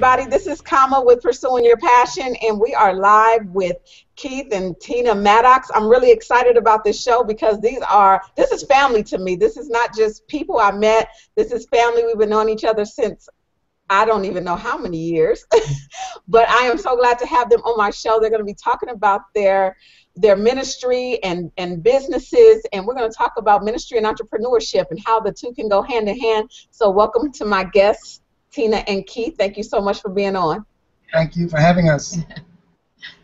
everybody. This is Kama with Pursuing Your Passion, and we are live with Keith and Tina Maddox. I'm really excited about this show because this is family to me. This is not just people I met. This is family. We've been knowing each other since I don't even know how many years. But I am so glad to have them on my show. They're going to be talking about their ministry and businesses, and we're going to talk about ministry and entrepreneurship and how the two can go hand in hand. So welcome to my guests, Tina and Keith. Thank you so much for being on. Thank you for having us.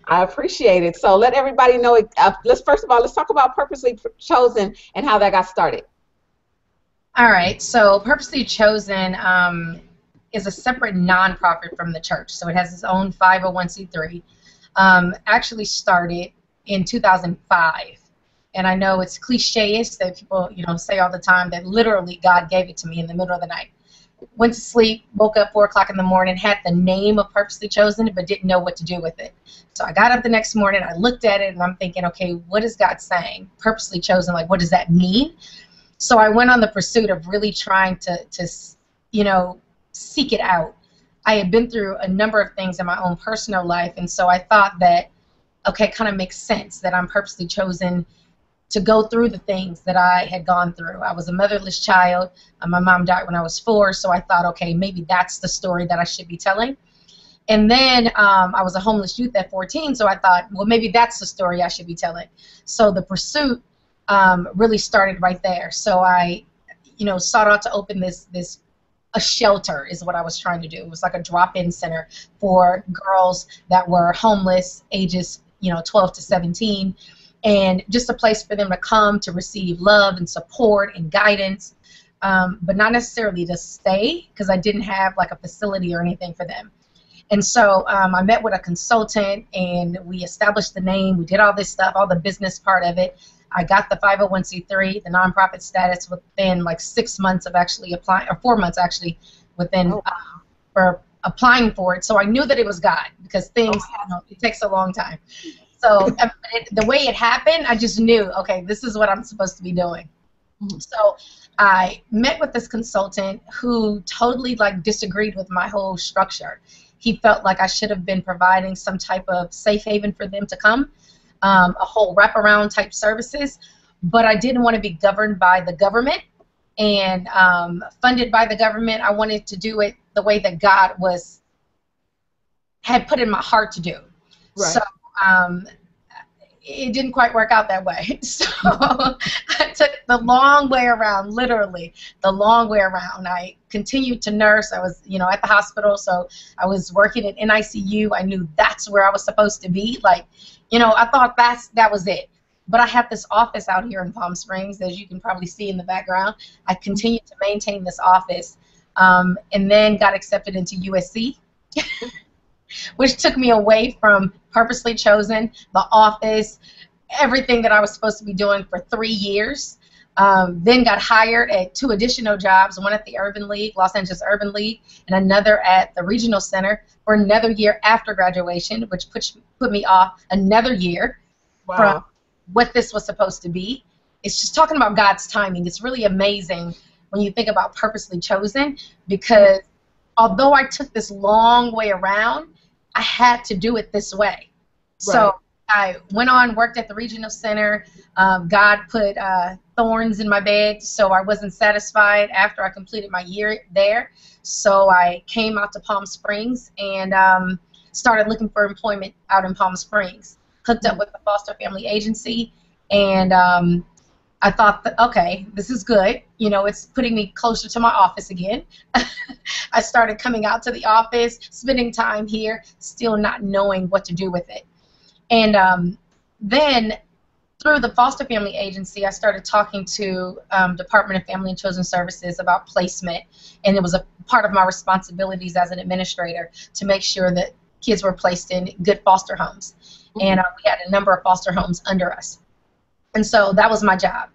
I appreciate it. So let everybody know, let's talk about Purposely Chosen and how that got started. All right, so Purposely Chosen is a separate nonprofit from the church. So it has its own 501c3. Actually started in 2005. And I know it's cliche-ish that people, say all the time that literally God gave it to me in the middle of the night. Went to sleep, woke up 4 o'clock in the morning, had the name of Purposely Chosen, but didn't know what to do with it. So I got up the next morning, I looked at it, and I'm thinking, okay, what is God saying? Purposely Chosen, like, what does that mean? So I went on the pursuit of really trying to seek it out. I had been through a number of things in my own personal life, and so I thought that, okay, it kind of makes sense that I'm purposely chosen to go through the things that I had gone through. I was a motherless child. My mom died when I was 4, so I thought, okay, maybe that's the story that I should be telling. And then I was a homeless youth at 14, so I thought, well, maybe that's the story I should be telling. So the pursuit really started right there. So I, sought out to open a shelter is what I was trying to do. It was like a drop-in center for girls that were homeless, ages 12 to 17, and just a place for them to come to receive love and support and guidance, but not necessarily to stay because I didn't have like a facility or anything for them. And so I met with a consultant and we established the name. We did all this stuff, all the business part of it. I got the 501c3, the nonprofit status within like 6 months of actually applying, or 4 months actually, for applying for it. So I knew that it was God because things, it takes a long time. So the way it happened, I just knew, okay, this is what I'm supposed to be doing. Mm-hmm. So I met with this consultant who totally disagreed with my whole structure. He felt like I should have been providing some type of safe haven for them to come, a whole wraparound type services, but I didn't want to be governed by the government and funded by the government. I wanted to do it the way that God had put in my heart to do. Right. So it didn't quite work out that way. So I took the long way around, literally the long way around. I continued to nurse. I was, at the hospital, so I was working at NICU. I knew that's where I was supposed to be. I thought that was it. But I had this office out here in Palm Springs, as you can probably see in the background. I continued to maintain this office, and then got accepted into USC. Which took me away from Purposely Chosen, the office, everything that I was supposed to be doing for 3 years. Then got hired at 2 additional jobs, one at the Urban League, Los Angeles Urban League, and another at the Regional Center for another year after graduation, which put me off another year from what this was supposed to be. It's just talking about God's timing. It's really amazing when you think about Purposely Chosen, because although I took this long way around, I had to do it this way. Right. So I went on, worked at the Regional Center. God put thorns in my bed, so I wasn't satisfied after I completed my year there. So I came out to Palm Springs and started looking for employment out in Palm Springs. Hooked up with the foster family agency, and I thought that, okay, this is good. It's putting me closer to my office again. I started coming out to the office, spending time here, still not knowing what to do with it. And then through the foster family agency, I started talking to Department of Family and Children Services about placement, and it was a part of my responsibilities as an administrator to make sure that kids were placed in good foster homes. Mm-hmm. And we had a number of foster homes under us. And so that was my job.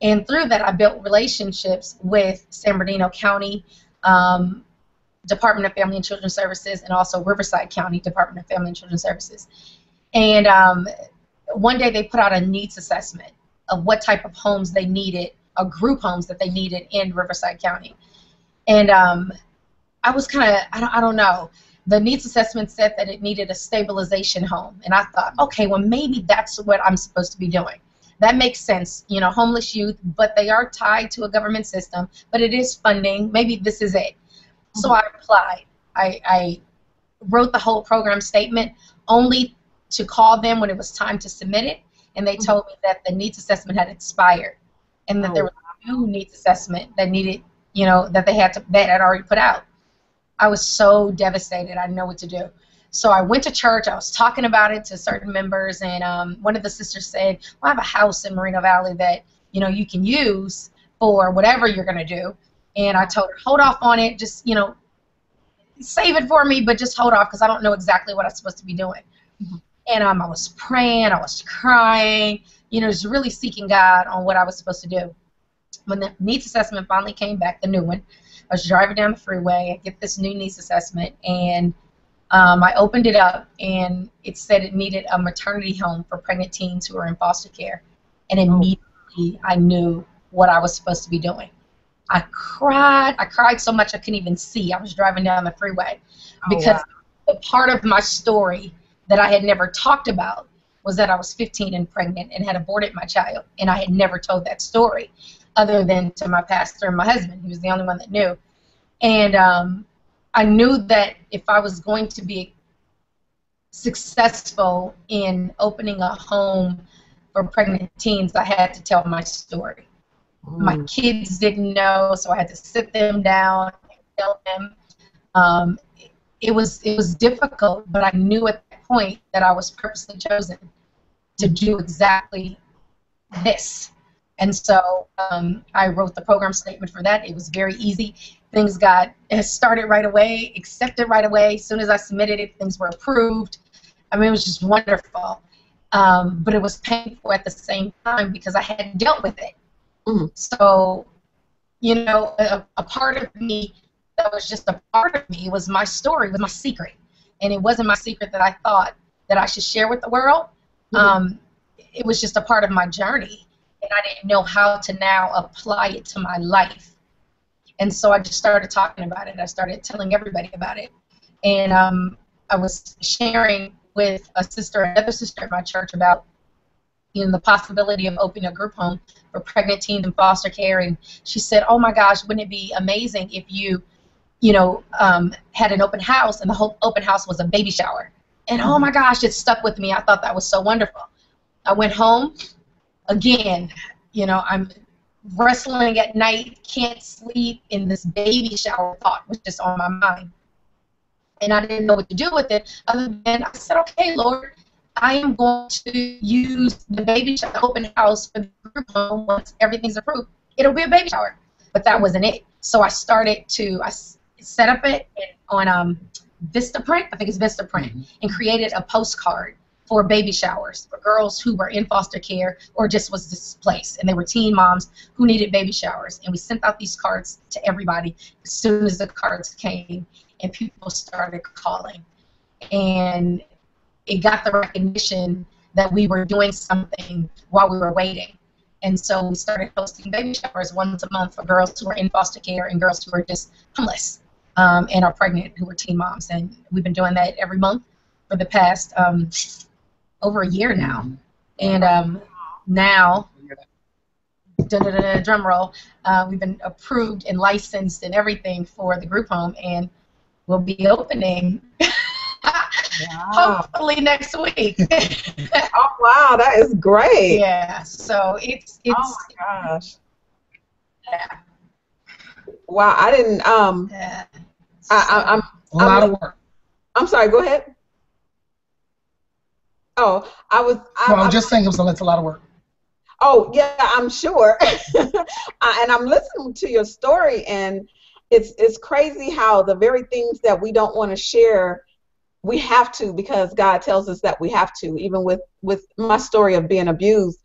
And through that, I built relationships with San Bernardino County, Department of Family and Children Services, and also Riverside County Department of Family and Children Services. And one day they put out a needs assessment of what type of homes they needed, or group homes that they needed in Riverside County. And I was kind of, I don't know, the needs assessment said that it needed a stabilization home. And I thought, okay, well, maybe that's what I'm supposed to be doing. That makes sense, you know, homeless youth, but they are tied to a government system, but it is funding. Maybe this is it. So I applied. I wrote the whole program statement only to call them when it was time to submit it, and they told me that the needs assessment had expired and that there was a new needs assessment that needed, you know, that they had already put out. I was so devastated. I didn't know what to do. So I went to church. I was talking about it to certain members, and one of the sisters said, well, I have a house in Moreno Valley that, you know, you can use for whatever you're going to do. And I told her, hold off on it. Just, you know, save it for me, but just hold off because I don't know exactly what I'm supposed to be doing. And I was praying. I was crying, you know, just really seeking God on what I was supposed to do. When the needs assessment finally came back, the new one, I was driving down the freeway. I get this new needs assessment, and I opened it up, and it said it needed a maternity home for pregnant teens who are in foster care. And immediately I knew what I was supposed to be doing. I cried. I cried so much I couldn't even see. I was driving down the freeway because the part of my story that I had never talked about was that I was 15 and pregnant and had aborted my child, and I had never told that story other than to my pastor and my husband. He was the only one that knew. And I knew that if I was going to be successful in opening a home for pregnant teens, I had to tell my story. My kids didn't know, so I had to sit them down and tell them. It was difficult, but I knew at that point that I was purposely chosen to do exactly this. And so I wrote the program statement for that. It was very easy. Things got started right away, accepted right away. As soon as I submitted it, things were approved. I mean, it was just wonderful. But it was painful at the same time because I hadn't dealt with it. So, you know, a part of me that was just a part of me was my story, was my secret. And it wasn't my secret that I thought that I should share with the world. It was just a part of my journey. And I didn't know how to now apply it to my life. And so I just started talking about it. I started telling everybody about it. And I was sharing with another sister at my church about, you know, the possibility of opening a group home for pregnant teens in foster care. And she said, oh my gosh, wouldn't it be amazing if you know, had an open house and the whole open house was a baby shower. And oh my gosh, it stuck with me. I thought that was so wonderful. I went home. Again, you know, I'm wrestling at night, can't sleep, and this baby shower thought was just on my mind. And I didn't know what to do with it other than I said, okay, Lord, I am going to use the baby shower, open house for the group home. Once everything's approved, it'll be a baby shower. But that wasn't it. So I started to, I set up it on Vistaprint, I think it's Vistaprint, and created a postcard for baby showers for girls who were in foster care or just was displaced, and they were teen moms who needed baby showers. And we sent out these cards to everybody as soon as the cards came, and people started calling. And it got the recognition that we were doing something while we were waiting. And so we started hosting baby showers once a month for girls who were in foster care and girls who were just homeless and are pregnant who were teen moms. And we've been doing that every month for the past over a year now. And now, drum roll, we've been approved and licensed and everything for the group home, and we'll be opening hopefully next week. Oh wow, that is great. Yeah, so it's oh my gosh. Yeah. Wow, I didn't Yeah. A lot of work. I'm sorry, go ahead. Oh, Well, I'm just saying it's a lot of work. Oh, yeah, I'm sure. And I'm listening to your story, and it's crazy how the very things that we don't want to share, we have to, because God tells us that we have to. Even with my story of being abused,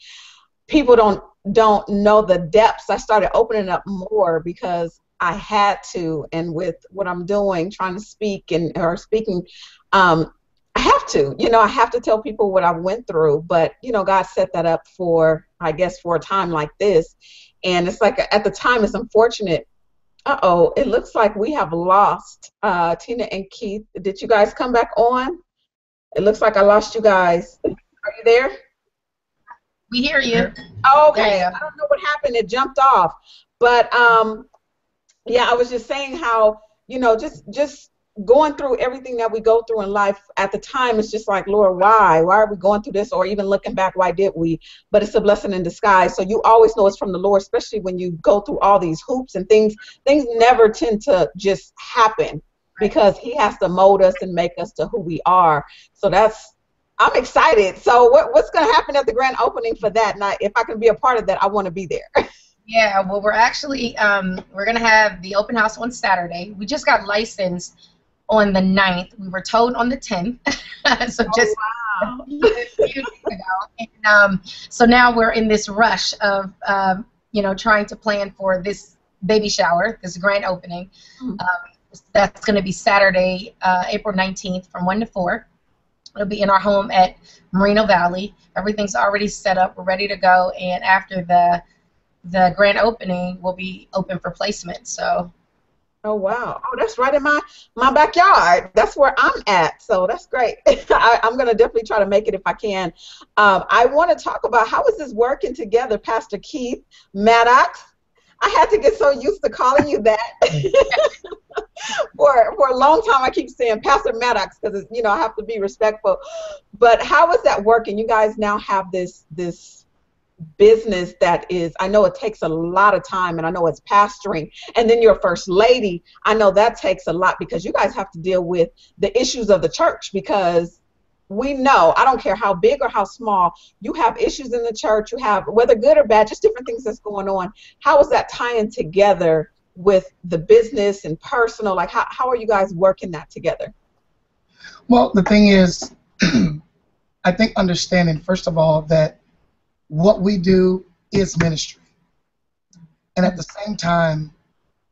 people don't know the depths. I started opening up more because I had to, and with what I'm doing, trying to speak or speaking, I have to, I have to tell people what I went through. But, God set that up for, I guess, for a time like this. And it's like, at the time, it's unfortunate Uh-oh, it looks like we have lost Tina and Keith. Did you guys come back on? It looks like I lost you guys. Are you there? We hear you. Okay, I don't know what happened. It jumped off. But yeah, I was just saying how, you know, just going through everything that we go through in life at the time, it's just like, Lord, why? Why are we going through this? Or even looking back, why did we? But it's a blessing in disguise. So you always know it's from the Lord, especially when you go through all these hoops and things. Things never tend to just happen because He has to mold us and make us to who we are. So I'm excited. So what's going to happen at the grand opening for that? And if I can be a part of that, I want to be there. Yeah, well, we're actually, we're going to have the open house on Saturday. We just got licensed on the 9th. We were told on the 10th. So just a few days ago. And so now we're in this rush of, you know, trying to plan for this baby shower, this grand opening. That's going to be Saturday, April 19th from 1 to 4. It'll be in our home at Moreno Valley. Everything's already set up. We're ready to go. And after the grand opening, we'll be open for placement. So. Oh, wow. Oh, that's right in my backyard. That's where I'm at. So that's great. I'm going to definitely try to make it if I can. I want to talk about how is this working together, Pastor Keith Maddox. I had to get so used to calling you that. For a long time, I keep saying Pastor Maddox because, you know, I have to be respectful. But how is that working? You guys now have this business that is, I know it takes a lot of time, and I know it's pastoring, and then you're first lady. I know that takes a lot because you guys have to deal with the issues of the church, because we know, I don't care how big or how small, you have issues in the church. You have, whether good or bad, just different things that's going on. How is that tying together with the business and personal? Like, how are you guys working that together? Well, the thing is, I think understanding, first of all, that what we do is ministry. And at the same time,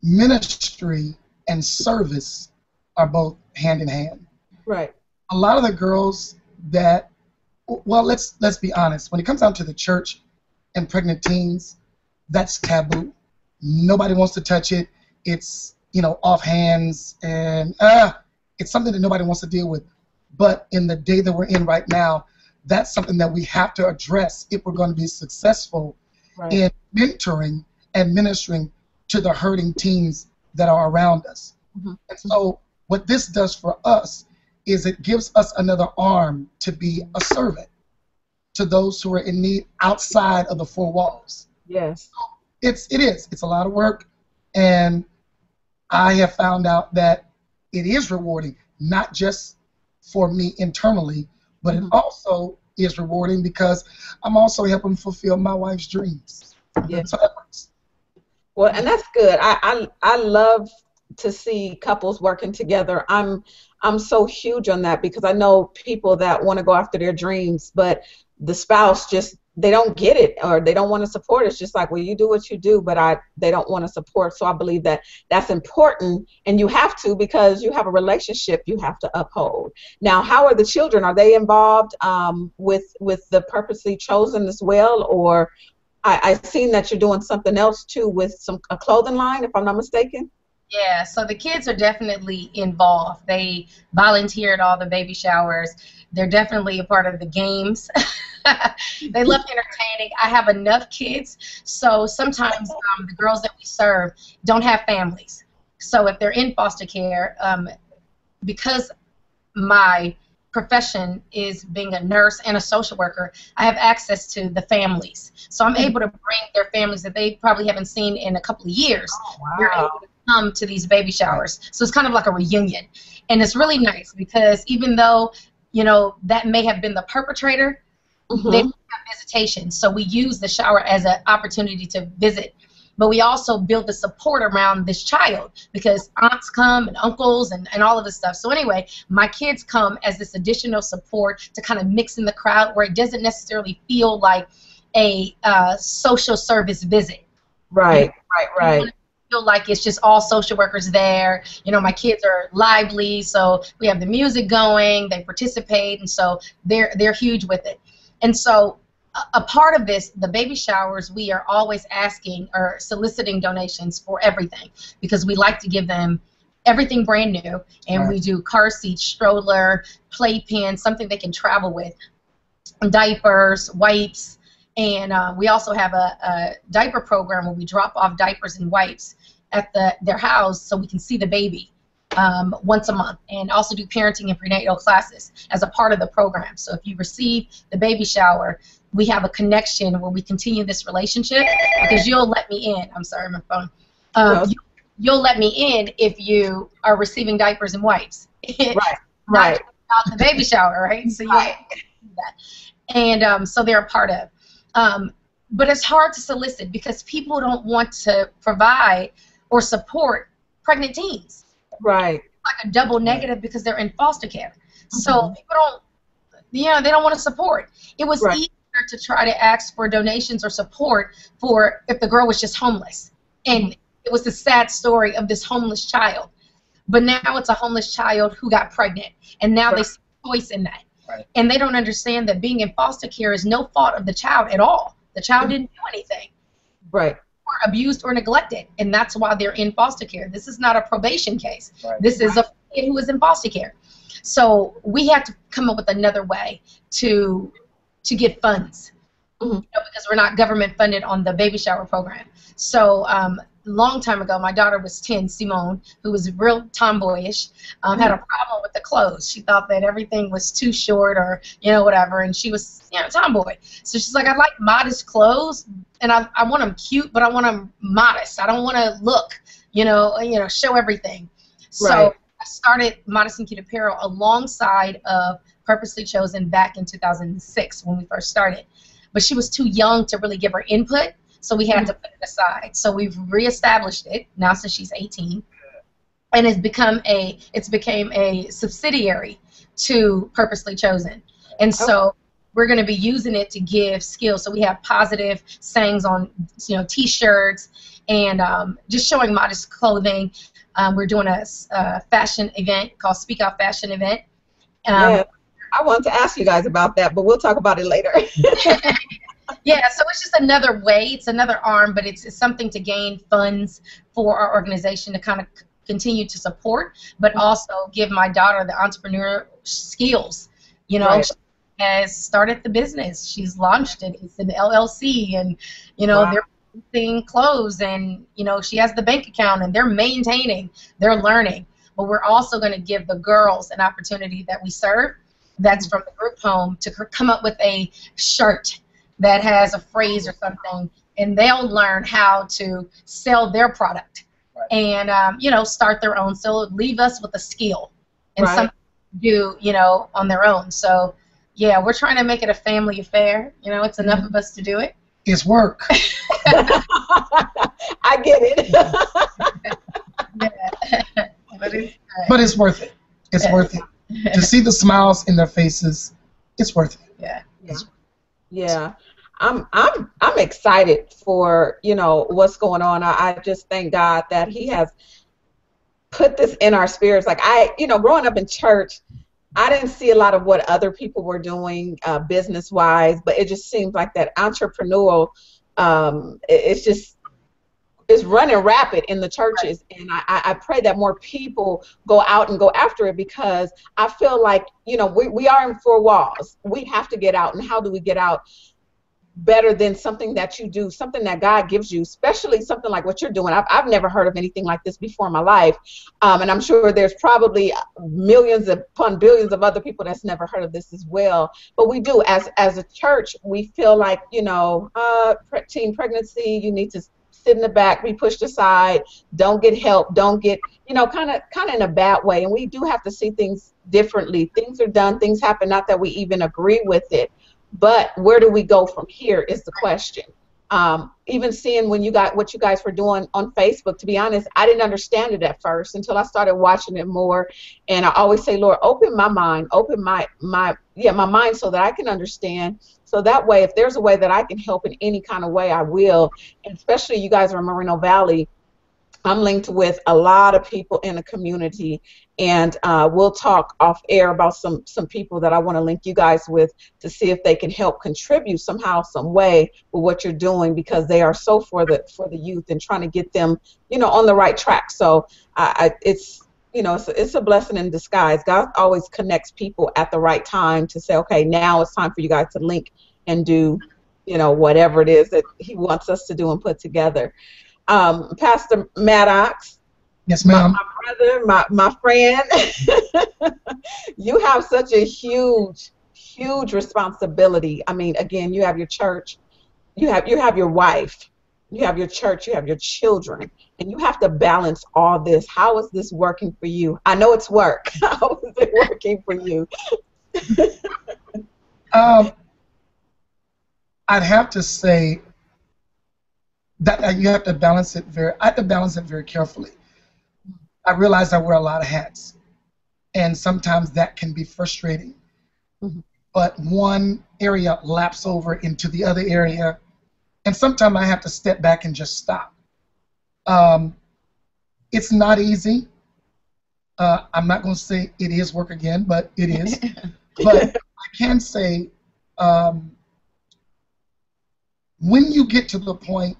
ministry and service are both hand in hand. Right. A lot of the girls that, well, let's be honest, when it comes down to the church and pregnant teens, that's taboo. Nobody wants to touch it. It's, you know, off hands, and it's something that nobody wants to deal with. But in the day that we're in right now, that's something that we have to address if we're going to be successful in mentoring and ministering to the hurting teens that are around us. And so what this does for us is it gives us another arm to be a servant to those who are in need outside of the four walls. Yes. So it's a lot of work, and I have found out that it is rewarding, not just for me internally, but it also is rewarding because I'm also helping fulfill my wife's dreams. Yeah. So that works. Well, and that's good. I love to see couples working together. I'm so huge on that because I know people that want to go after their dreams, but the spouse just, they don't get it, or they don't want to support. It's just like, well, you do what you do, but they don't want to support. So I believe that that's important, and you have to, because you have a relationship you have to uphold. Now, how are the children? Are they involved with the Purposely Chosen as well? Or I've seen that you're doing something else too with a clothing line, if I'm not mistaken. Yeah, so the kids are definitely involved. They volunteer at all the baby showers. They're definitely a part of the games. They love entertaining. I have enough kids, so sometimes the girls that we serve don't have families. So if they're in foster care, because my profession is being a nurse and a social worker, I have access to the families. So I'm able to bring their families that they probably haven't seen in a couple of years. Oh, wow. They're able to come to these baby showers. So it's kind of like a reunion. And it's really nice because even though, you know, that may have been the perpetrator, they have visitation. So we use the shower as an opportunity to visit. But we also build the support around this child because aunts come and uncles and all of this stuff. So anyway, my kids come as this additional support to kind of mix in the crowd where it doesn't necessarily feel like a social service visit. Right. Feel like it's just all social workers there. You know, my kids are lively, so we have the music going, they participate, and so they're huge with it. And so a part of this, the baby showers, we are always asking or soliciting donations for everything because we like to give them everything brand new, and we do car seats, stroller, playpen, something they can travel with, diapers, wipes, and we also have a diaper program where we drop off diapers and wipes at their house so we can see the baby once a month, and also do parenting and prenatal classes as a part of the program. So if you receive the baby shower, we have a connection where we continue this relationship because you'll let me in. I'm sorry, my phone. You'll let me in if you are receiving diapers and wipes. Right. About the baby shower, right? So you do that. And so they're a part of. But it's hard to solicit because people don't want to provide or support pregnant teens. Right. It's like a double negative because they're in foster care. So people don't, they don't want to support. It was easier to try to ask for donations or support for if the girl was just homeless. And it was the sad story of this homeless child. But now it's a homeless child who got pregnant. And now they see choice in that. Right. And they don't understand that being in foster care is no fault of the child at all. The child didn't do anything. Right. Or abused or neglected. And that's why they're in foster care. This is not a probation case. Right. This is a kid who is in foster care. So we had to come up with another way to get funds. Because we're not government funded on the baby shower program. So long time ago, my daughter was 10, Simone, who was real tomboyish, had a problem with the clothes. She thought that everything was too short or, whatever, and she was, tomboy. So she's like, I like modest clothes, and I want them cute, but I want them modest. I don't want to look, show everything. So I started Modest and Cute Apparel alongside of Purposely Chosen back in 2006 when we first started. But she was too young to really give her input, so we had to put it aside. So we've reestablished it now since she's 18, and it's became a subsidiary to Purposely Chosen. And so we're going to be using it to give skills. So we have positive sayings on T-shirts and just showing modest clothing. We're doing a fashion event called Speak Out Fashion Event. I wanted to ask you guys about that, but we'll talk about it later. Yeah, so it's just another way, it's another arm, but it's something to gain funds for our organization to kind of continue to support, but also give my daughter the entrepreneur skills. She has started the business. She's launched it. It's an LLC, and, they're producing clothes, and, she has the bank account, and they're maintaining, they're learning. But we're also going to give the girls an opportunity that we serve that's from the group home to come up with a shirt that has a phrase or something, and they'll learn how to sell their product and, start their own. So leave us with a skill and something to do, on their own. So, yeah, we're trying to make it a family affair. It's enough of us to do it. It's work. I get it. But it's worth it. It's worth it. To see the smiles in their faces, it's worth it. Yeah. I'm excited for, what's going on. I just thank God that He has put this in our spirits. Like growing up in church, I didn't see a lot of what other people were doing business-wise, but it just seems like that entrepreneurial, it's running rapid in the churches, and I pray that more people go out and go after it, because I feel like, we are in four walls. We have to get out, and how do we get out better than something that you do, something that God gives you, especially something like what you're doing. I've never heard of anything like this before in my life, and I'm sure there's probably millions upon billions of other people that's never heard of this as well. But we do, as a church, we feel like, teen pregnancy, you need to sit in the back, be pushed aside, don't get help, don't get, kind of in a bad way. And we do have to see things differently. Things are done, things happen, not that we even agree with it, but where do we go from here is the question. Even seeing what you guys were doing on Facebook, to be honest, I didn't understand it at first until I started watching it more. And I always say, Lord, open my mind, open my mind so that I can understand. So that way, if there's a way that I can help in any kind of way, I will. And especially you guys are in Moreno Valley, I'm linked with a lot of people in the community, and we'll talk off air about some people that I want to link you guys with to see if they can help contribute somehow, some way with what you're doing, because they are so for the youth and trying to get them, on the right track. So it's it's a blessing in disguise. God always connects people at the right time to say, okay, now it's time for you guys to link and do, whatever it is that He wants us to do and put together. Pastor Maddox, yes, ma'am. My brother, my friend, you have such a huge responsibility. I mean, again, you have your church, you have your wife, you have your church, you have your children, and you have to balance all this. How is this working for you? I know it's work. How is it working for you? I'd have to say that I have to balance it very carefully. I realize I wear a lot of hats, and sometimes that can be frustrating. Mm-hmm. But one area laps over into the other area, and sometimes I have to step back and just stop. It's not easy. I'm not going to say it is work again, but it is. But I can say when you get to the point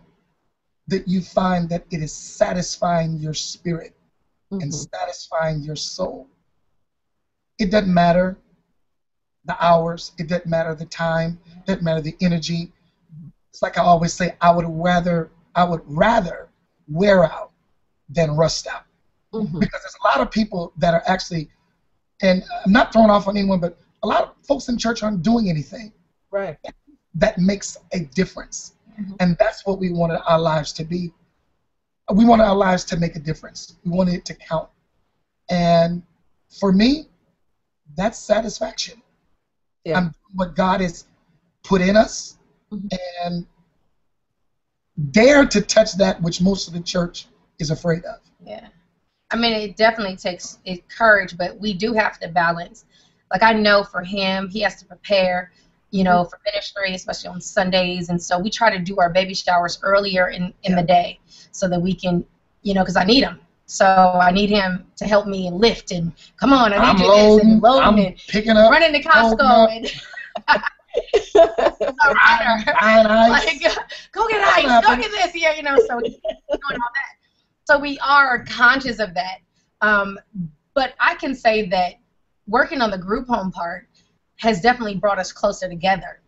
that you find that it is satisfying your spirit and satisfying your soul, it doesn't matter the hours, it doesn't matter the time, it doesn't matter the energy. It's like I always say, I would rather wear out than rust out. Because there's a lot of people that are actually, and I'm not throwing off on anyone, but a lot of folks in church aren't doing anything right that makes a difference. And that's what we wanted our lives to be. We wanted our lives to make a difference. We wanted it to count. And for me, that's satisfaction. Yeah. I'm doing what God has put in us and dare to touch that which most of the church is afraid of. Yeah. I mean, it definitely takes courage, but we do have to balance. Like, I know for him, he has to prepare, for ministry, especially on Sundays. And so we try to do our baby showers earlier in the day so that we can, because I need him. So I need him to help me and lift and come on, I need you this and loading and picking up, running to Costco and like, go get ice, go get this, so doing all that. So we are conscious of that. But I can say that working on the group home part has definitely brought us closer together.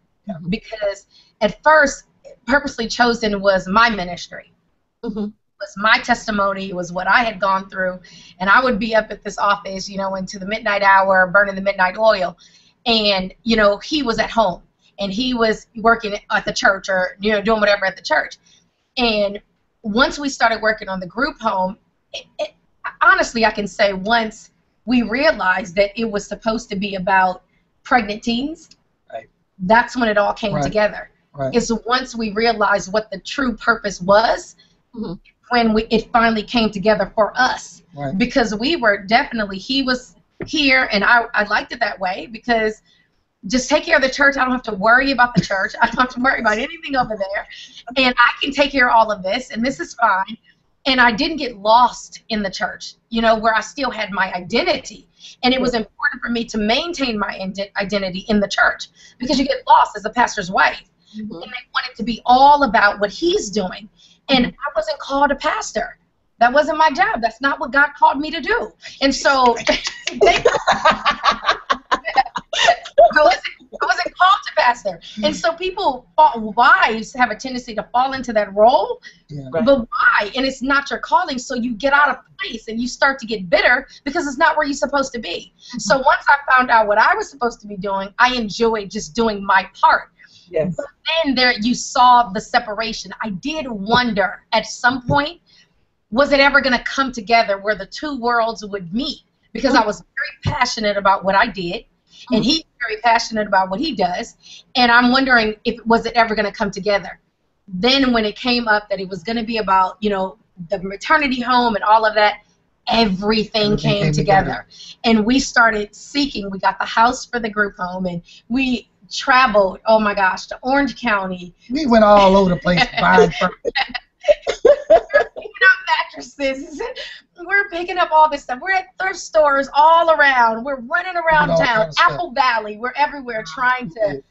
Because at first, Purposely Chosen was my ministry. It was my testimony. It was what I had gone through. And I would be up at this office, into the midnight hour, burning the midnight oil. And, he was at home. And he was working at the church or, doing whatever at the church. And once we started working on the group home, honestly, I can say once we realized that it was supposed to be about pregnant teens, that's when it all came together. It's once we realized what the true purpose was, when it finally came together for us. Because we were definitely, he was here, and I liked it that way, because just take care of the church. I don't have to worry about the church. I don't have to worry about anything over there. And I can take care of all of this, and this is fine. And I didn't get lost in the church, where I still had my identity. And it was important for me to maintain my identity in the church, because you get lost as a pastor's wife. And they want it to be all about what he's doing. And I wasn't called a pastor. That wasn't my job. That's not what God called me to do. And so I wasn't called to pastor. And so wives have a tendency to fall into that role. But why? And it's not your calling, so you get out of place and you start to get bitter because it's not where you're supposed to be. So once I found out what I was supposed to be doing, I enjoyed just doing my part. But then you saw the separation. I did wonder at some point, was it ever going to come together where the two worlds would meet? Because I was very passionate about what I did, and he's very passionate about what he does, and I'm wondering was it ever going to come together. Then when it came up that it was going to be about, the maternity home and all of that, everything came together. And we started seeking. We got the house for the group home, and we traveled, oh my gosh, to Orange County. We went all over the place buying mattresses. We're picking up all this stuff. We're at thrift stores all around. We're running around town, Apple Valley. We're everywhere trying to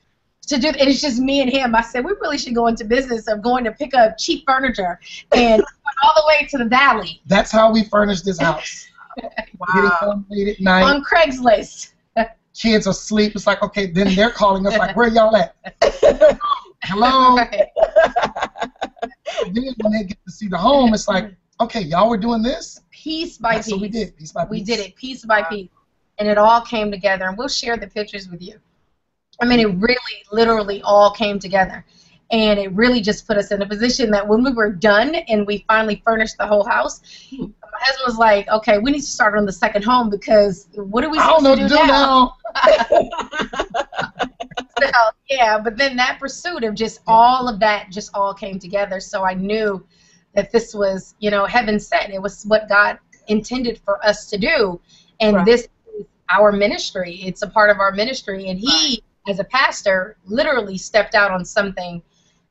do. And it's just me and him. I said, we really should go into business of going to pick up cheap furniture and went all the way to the valley. That's how we furnished this house. Wow. Getting home late at night. On Craigslist. Kids asleep. It's like, okay, then they're calling us like, where y'all at? Hello? Right. Then when they get to see the home, it's like, okay, y'all were doing this? Piece by That's piece. what we did, piece by piece. We did it piece by piece. And it all came together. And we'll share the pictures with you. I mean, it really, literally all came together. And it really just put us in a position that when we were done and we finally furnished the whole house, my husband was like, okay, we need to start on the second home because what are we supposed to do now? So, yeah, but then that pursuit of just all of that just all came together. So I knew that this was, you know, heaven sent. It was what God intended for us to do. And this is our ministry. It's a part of our ministry. And he, as a pastor, literally stepped out on something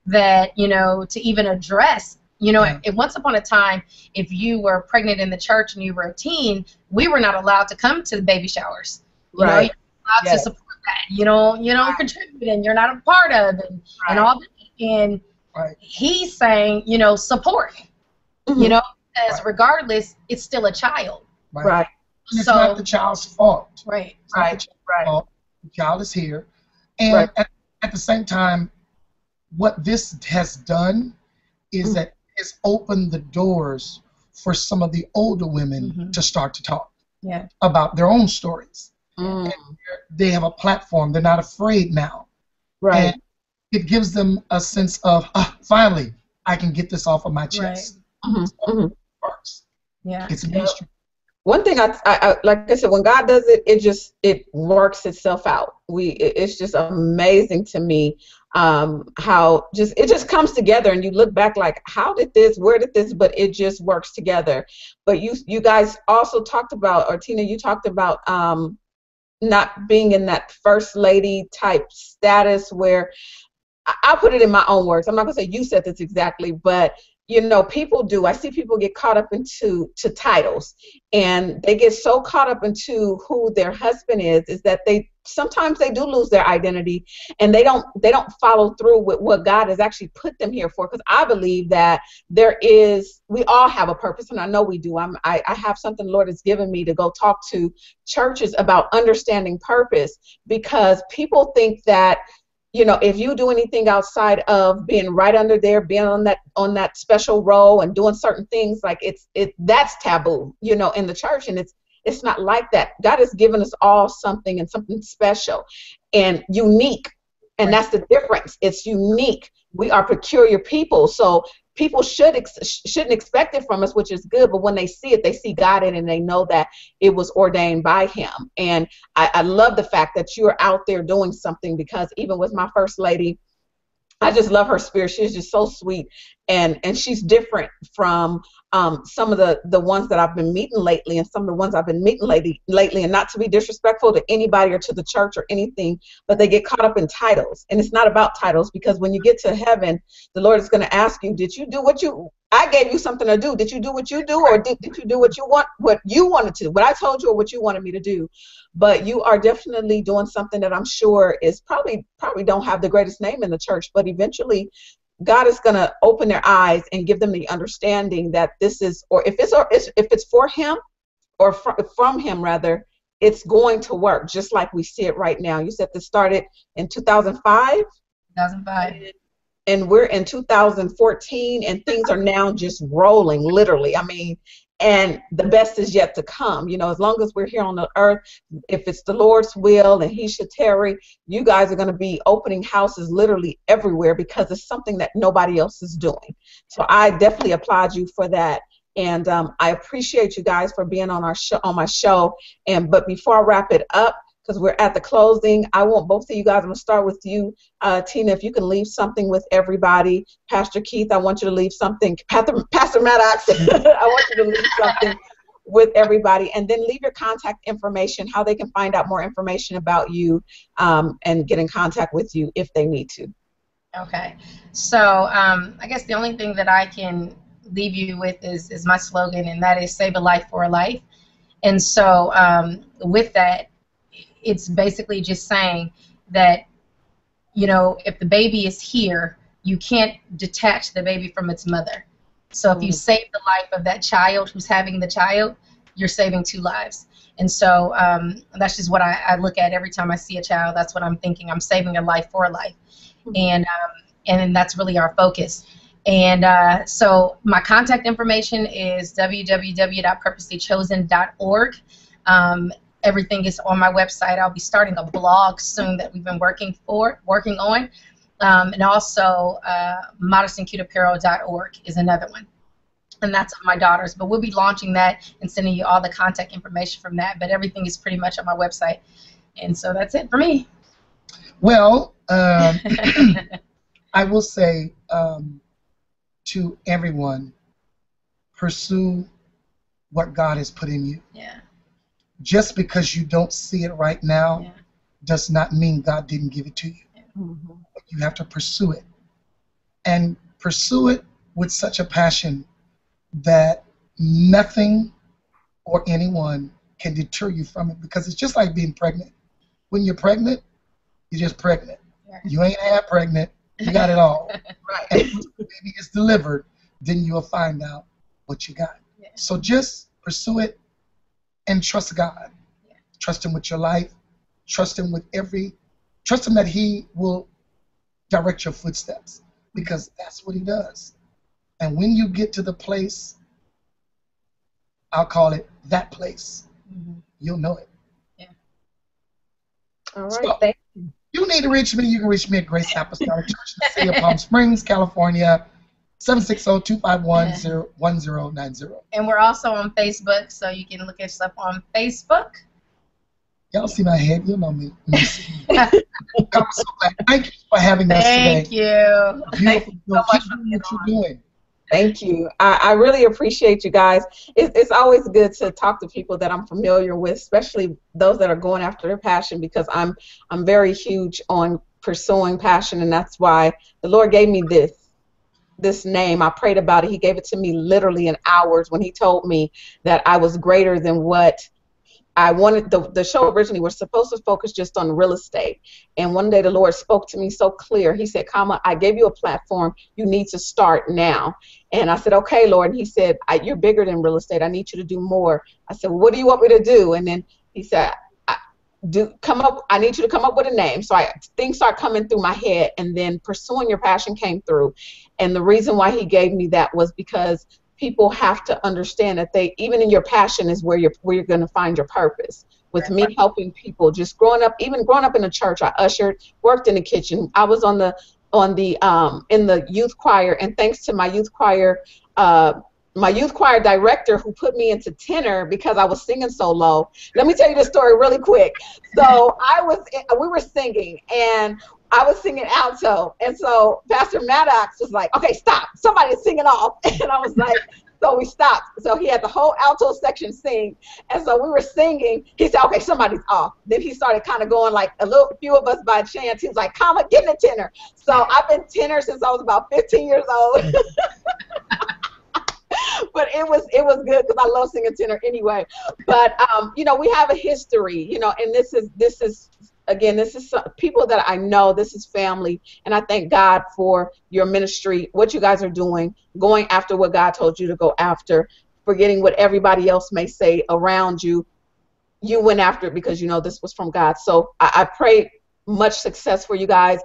that, you know, to even address. You know, once upon a time, if you were pregnant in the church and you were a teen, we were not allowed to come to the baby showers. You know, you're allowed to support that. You don't contribute and you're not a part of it and all that. And he's saying, you know, support. You know, because regardless, it's still a child. Right. And it's not the child's fault. Right. It's not the child's fault. The child is here. And at the same time, what this has done is that it's opened the doors for some of the older women to start to talk about their own stories. And they have a platform. They're not afraid now. Right. And it gives them a sense of, finally, I can get this off of my chest. Yeah. It's ministry. One thing I like I said, when God does it, it works itself out. It's just amazing to me how it just comes together, and you look back like, where did this, but it just works together. But you guys also talked about, or Tina, you talked about not being in that first lady type status where, I'll put it in my own words. I'm not gonna say you said this exactly, but you know, people do. I see people get caught up into titles, and they get so caught up into who their husband is that sometimes they do lose their identity, and they don't follow through with what God has actually put them here for. Because I believe that we all have a purpose, and I know we do. I have something the Lord has given me to go talk to churches about understanding purpose, because people think that, you know, if you do anything outside of being right under there, being on that special row and doing certain things, like that's taboo, you know, in the church, and it's not like that. God has given us all something, and something special and unique, and that's the difference. It's unique. We are peculiar people, so people shouldn't expect it from us, which is good. But when they see it, they see God in it, and they know that it was ordained by Him. And I love the fact that you're out there doing something, because even with my first lady, I just love her spirit. She's just so sweet, and she's different from some of the ones that I've been meeting lately, and some of the ones I've been meeting lately. And not to be disrespectful to anybody or to the church or anything, but they get caught up in titles, and it's not about titles, because when you get to heaven, the Lord is going to ask you, did you do I gave you something to do. Did you do what you do, or did you do what you wanted to, what I told you, or what you wanted me to do? But you are definitely doing something that I'm sure is probably don't have the greatest name in the church, but eventually God is going to open their eyes and give them the understanding that this is, or if it's for Him, or from Him rather, it's going to work just like we see it right now. You said this started in 2005? 2005. And we're in 2014, and things are now just rolling, literally. I mean, and the best is yet to come. You know, as long as we're here on the earth, if it's the Lord's will and He should tarry, you guys are going to be opening houses literally everywhere, because it's something that nobody else is doing. So I definitely applaud you for that. And I appreciate you guys for being on my show. But before I wrap it up, because we're at the closing, I want both of you guys, I'm going to start with you, Tina, if you can leave something with everybody. Pastor Keith, I want you to leave something. Pastor Maddox, I want you to leave something with everybody. And then leave your contact information, how they can find out more information about you and get in contact with you if they need to. Okay. So I guess the only thing that I can leave you with is my slogan, and that is save a life for a life. And so with that, it's basically just saying that, you know, if the baby is here, you can't detach the baby from its mother. So if you save the life of that child who's having the child, you're saving 2 lives. And so that's just what I look at every time I see a child. That's what I'm thinking. I'm saving a life for a life. And that's really our focus. And so my contact information is www.purposelychosen.org. Everything is on my website. I'll be starting a blog soon that we've been working on. And also modestandcuteapparel.org is another one. And that's of my daughters. But we'll be launching that and sending you all the contact information from that. But everything is pretty much on my website. And so that's it for me. Well, I will say to everyone, pursue what God has put in you. Yeah. Just because you don't see it right now does not mean God didn't give it to you. You have to pursue it. And pursue it with such a passion that nothing or anyone can deter you from it, because it's just like being pregnant. When you're pregnant, you're just pregnant. You ain't half pregnant. You got it all. Right. And once the baby gets delivered, then you'll find out what you got. Yeah. So just pursue it and trust God. Yeah. Trust Him with your life. Trust Him trust Him that He will direct your footsteps, because that's what He does. And when you get to the place, I'll call it that place, you'll know it. Yeah. All right. So, thank you. You need to reach me. You can reach me at Grace Apostolic Church in the city of Palm Springs, California, 760-251-1090. And we're also on Facebook, so you can look us up on Facebook. Y'all see my head? You know me. I'm so glad. Thank you for having us today. Thank you. Beautiful. Keep doing what you're doing. Thank you. I really appreciate you guys. It's always good to talk to people that I'm familiar with, especially those that are going after their passion, because I'm very huge on pursuing passion, and that's why the Lord gave me this name. I prayed about it. He gave it to me literally in hours when He told me that I was greater than what I wanted. The show originally was supposed to focus just on real estate. And one day the Lord spoke to me so clear. He said, Kama, I gave you a platform. You need to start now. And I said, okay, Lord. And He said, you're bigger than real estate. I need you to do more. I said, well, what do you want me to do? And then He said, I need you to come up with a name. So things start coming through my head, and then pursuing your passion came through. And the reason why He gave me that was because people have to understand that even in your passion is where you're going to find your purpose. With me helping people, just growing up in the church, I ushered, worked in the kitchen. I was in the youth choir, and thanks to my youth choir director who put me into tenor because I was singing so low. Let me tell you this story really quick. So we were singing, and I was singing alto, and so Pastor Maddox was like, okay, stop, somebody's singing off. And I was like, so we stopped. So he had the whole alto section sing, and so we were singing. He said, okay, somebody's off. Then he started kind of going, like a few of us by chance. He was like, Kama, get in the tenor. So I've been tenor since I was about 15 years old. But it was good because I love singing tenor anyway. But we have a history, and this is people that I know. This is family, and I thank God for your ministry, what you guys are doing, going after what God told you to go after, forgetting what everybody else may say around you. You went after it because this was from God. So I pray much success for you guys.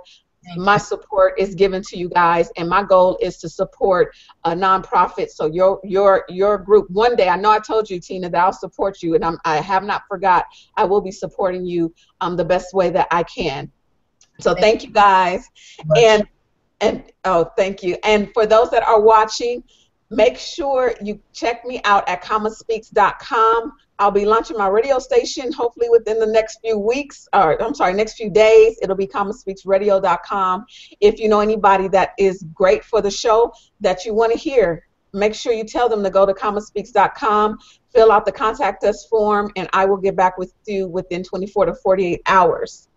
My support is given to you guys, and my goal is to support a nonprofit. So your group, one day, I know I told you, Tina, that I'll support you, and I have not forgot. I will be supporting you the best way that I can. So thank you guys, and thank you. And for those that are watching, make sure you check me out at kamaspeaks.com. I'll be launching my radio station hopefully within the next few weeks, next few days. It'll be kamaspeaksradio.com. If you know anybody that is great for the show that you want to hear, make sure you tell them to go to kamaspeaks.com, fill out the contact us form, and I will get back with you within 24 to 48 hours.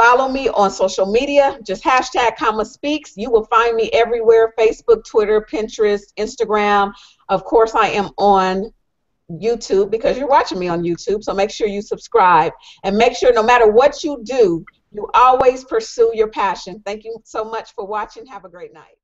Follow me on social media, just hashtag Kama Speaks. You will find me everywhere: Facebook, Twitter, Pinterest, Instagram. Of course, I am on YouTube because you're watching me on YouTube, so make sure you subscribe, and make sure no matter what you do, you always pursue your passion. Thank you so much for watching. Have a great night.